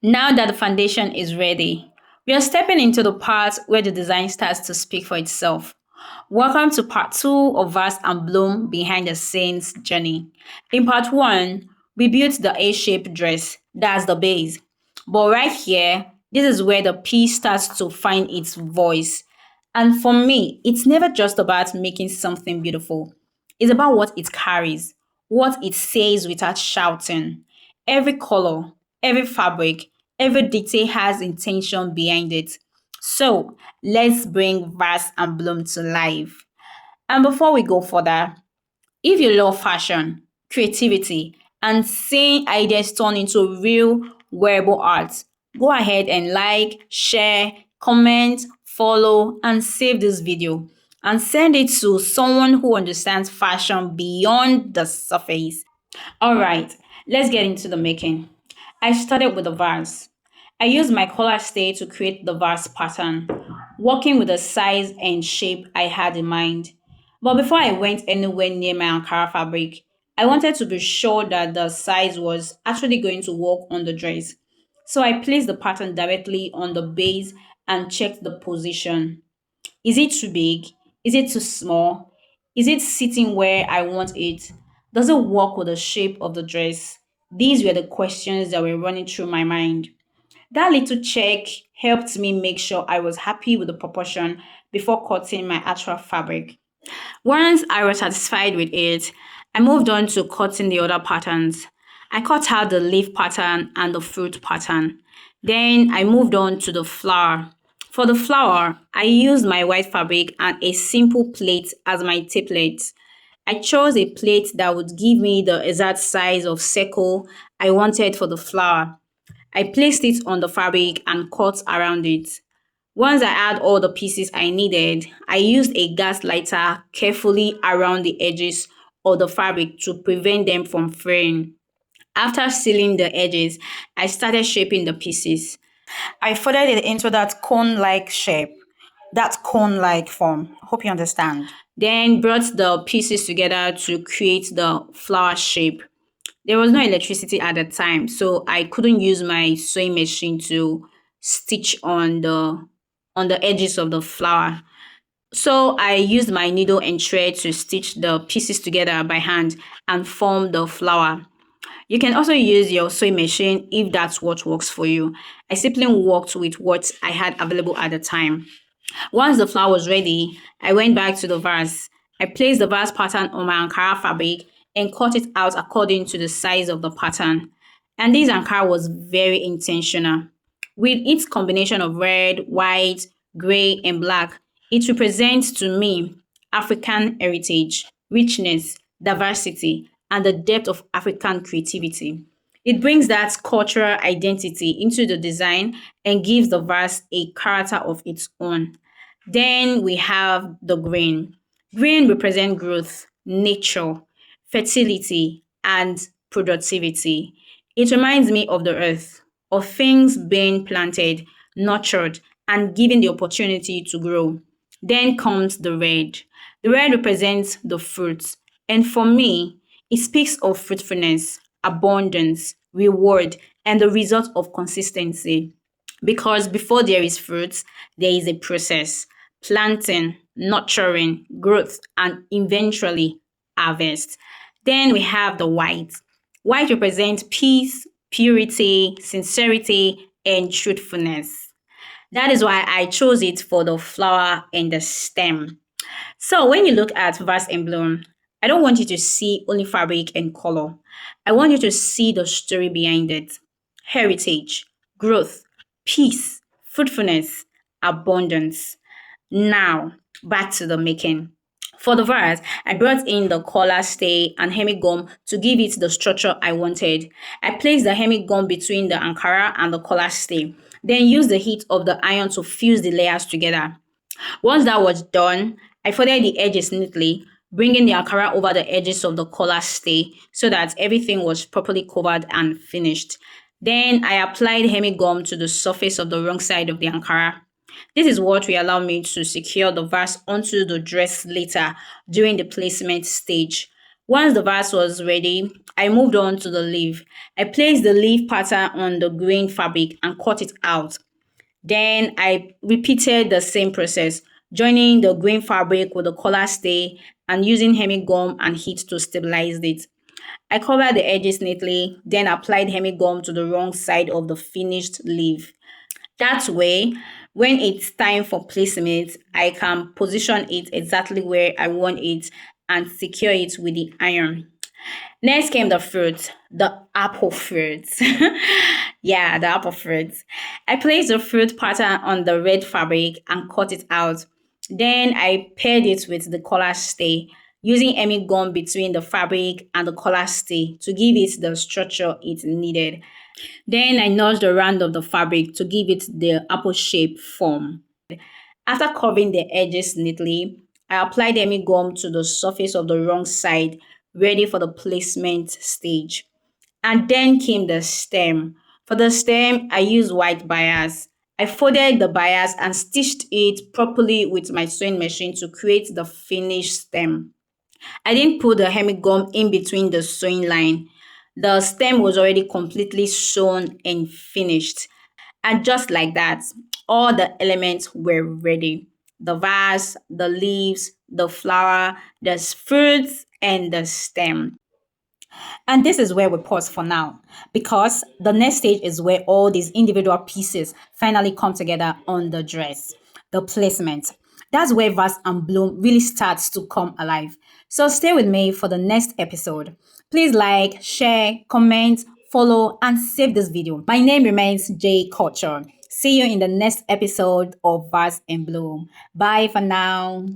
Now that the foundation is ready, we are stepping into the part where the design starts to speak for itself. Welcome to part two of Vase and Bloom behind the scenes journey. In part one, we built the A-shaped dress, that's the base. But right here, this is where the piece starts to find its voice. And for me, it's never just about making something beautiful. It's about what it carries, what it says without shouting. Every color, every fabric, every detail has intention behind it. So let's bring Vase and Bloom to life. And before we go further, if you love fashion, creativity, and seeing ideas turn into real wearable art, go ahead and like, share, comment, follow, and save this video. And send it to someone who understands fashion beyond the surface. Alright, let's get into the making. I started with the vase. I used my collar stay to create the vase pattern, working with the size and shape I had in mind. But before I went anywhere near my Ankara fabric, I wanted to be sure that the size was actually going to work on the dress. So I placed the pattern directly on the base and checked the position. Is it too big? Is it too small? Is it sitting where I want it? Does it work with the shape of the dress? These were the questions that were running through my mind. That little check helped me make sure I was happy with the proportion before cutting my actual fabric. Once I was satisfied with it, I moved on to cutting the other patterns. I cut out the leaf pattern and the fruit pattern. Then I moved on to the flower. For the flower, I used my white fabric and a simple plate as my template. I chose a plate that would give me the exact size of circle I wanted for the flower. I placed it on the fabric and cut around it. Once I had all the pieces I needed, I used a gas lighter carefully around the edges of the fabric to prevent them from fraying. After sealing the edges, I started shaping the pieces. I folded it into that cone-like shape, that cone-like form. Hope you understand. Then brought the pieces together to create the flower shape. There was no electricity at the time, so I couldn't use my sewing machine to stitch on the edges of the flower. So I used my needle and thread to stitch the pieces together by hand and form the flower. You can also use your sewing machine if that's what works for you. I simply worked with what I had available at the time. Once the flower was ready, I went back to the vase. I placed the vase pattern on my Ankara fabric and cut it out according to the size of the pattern. And this Ankara was very intentional. With its combination of red, white, gray, and black, it represents to me African heritage, richness, diversity, and the depth of African creativity. It brings that cultural identity into the design and gives the vase a character of its own. Then we have the green. Green represents growth, nature, fertility, and productivity. It reminds me of the earth, of things being planted, nurtured, and given the opportunity to grow. Then comes the red. The red represents the fruits, and for me, it speaks of fruitfulness, abundance, reward, and the result of consistency. Because before there is fruit, there is a process planting, nurturing, growth, and eventually harvest. Then we have the white. White represents peace, purity, sincerity, and truthfulness. That is why I chose it for the flower and the stem. So when you look at Vase and Bloom, I don't want you to see only fabric and color. I want you to see the story behind it. Heritage, growth, peace, fruitfulness, abundance. Now, back to the making. For the vase, I brought in the collar stay and hemigum to give it the structure I wanted. I placed the hemigum between the Ankara and the collar stay, then used the heat of the iron to fuse the layers together. Once that was done, I folded the edges neatly, bringing the Ankara over the edges of the collar stay so that everything was properly covered and finished. Then I applied hemigum to the surface of the wrong side of the Ankara. This is what will allow me to secure the vase onto the dress later during the placement stage. Once the vase was ready, I moved on to the leaf. I placed the leaf pattern on the green fabric and cut it out. Then I repeated the same process, joining the green fabric with the collar stay and using hemi gum and heat to stabilize it. I covered the edges neatly, then applied hemi gum to the wrong side of the finished leaf. That way, when it's time for placement, I can position it exactly where I want it and secure it with the iron. Next came the fruit, the apple fruit. Yeah, the apple fruit. I placed the fruit pattern on the red fabric and cut it out. Then I paired it with the collar stay, using any gum between the fabric and the collar stay to give it the structure it needed. Then I notched the round of the fabric to give it the apple shape form. After covering the edges neatly, I applied hemi gum to the surface of the wrong side, ready for the placement stage. And then came the stem. For the stem, I used white bias. I folded the bias and stitched it properly with my sewing machine to create the finished stem. I didn't put the hemi gum in between the sewing line. The stem was already completely sewn and finished. And just like that, all the elements were ready. The vase, the leaves, the flower, the fruits, and the stem. And this is where we pause for now because the next stage is where all these individual pieces finally come together on the dress, the placement. That's where Vase and Bloom really starts to come alive. So stay with me for the next episode. Please like, share, comment, follow, and save this video. My name remains J Culture. See you in the next episode of Vase and Bloom. Bye for now.